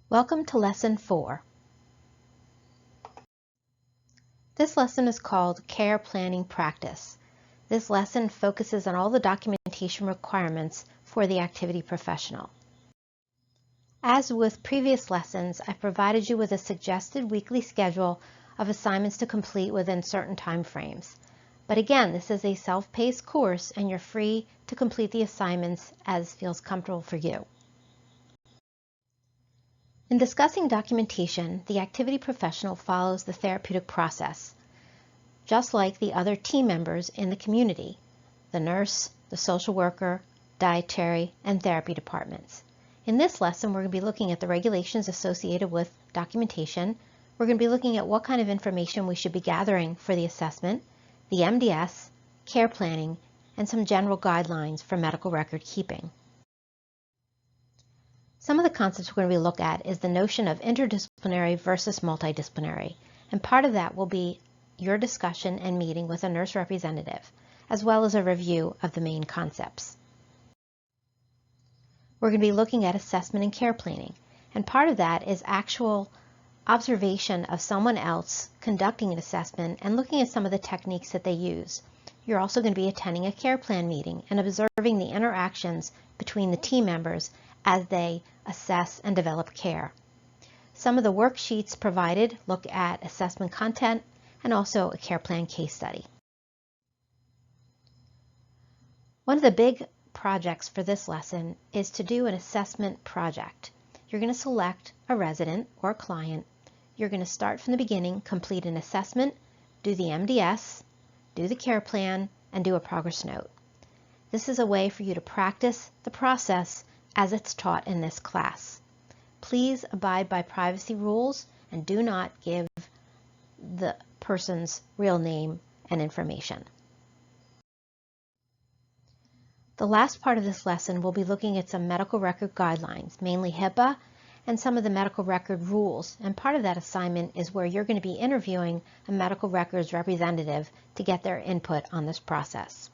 Welcome to Lesson 4. This lesson is called Care Planning Practice. This lesson focuses on all the documentation requirements for the activity professional. As with previous lessons, I've provided you with a suggested weekly schedule of assignments to complete within certain time frames. But again, this is a self-paced course and you're free to complete the assignments as feels comfortable for you. In discussing documentation, the activity professional follows the therapeutic process, just like the other team members in the community, the nurse, the social worker, dietary, and therapy departments. In this lesson, we're going to be looking at the regulations associated with documentation. We're going to be looking at what kind of information we should be gathering for the assessment, the MDS, care planning, and some general guidelines for medical record keeping. Some of the concepts we're going to be looking at is the notion of interdisciplinary versus multidisciplinary, and part of that will be your discussion and meeting with a nurse representative, as well as a review of the main concepts. We're going to be looking at assessment and care planning, and part of that is actual observation of someone else conducting an assessment and looking at some of the techniques that they use. You're also going to be attending a care plan meeting and observing the interactions between the team members as they assess and develop care. Some of the worksheets provided look at assessment content and also a care plan case study. One of the big projects for this lesson is to do an assessment project. You're going to select a resident or a client. You're going to start from the beginning, complete an assessment, do the MDS, do the care plan, and do a progress note. This is a way for you to practice the process as it's taught in this class. Please abide by privacy rules and do not give the person's real name and information. The last part of this lesson will be looking at some medical record guidelines, mainly HIPAA and some of the medical record rules, and part of that assignment is where you're going to be interviewing a medical records representative to get their input on this process.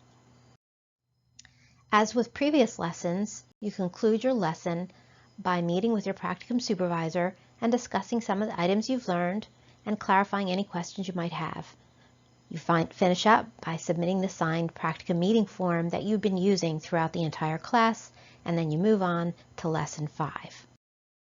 As with previous lessons, you conclude your lesson by meeting with your practicum supervisor and discussing some of the items you've learned and clarifying any questions you might have. You finish up by submitting the signed practicum meeting form that you've been using throughout the entire class, and then you move on to lesson 5.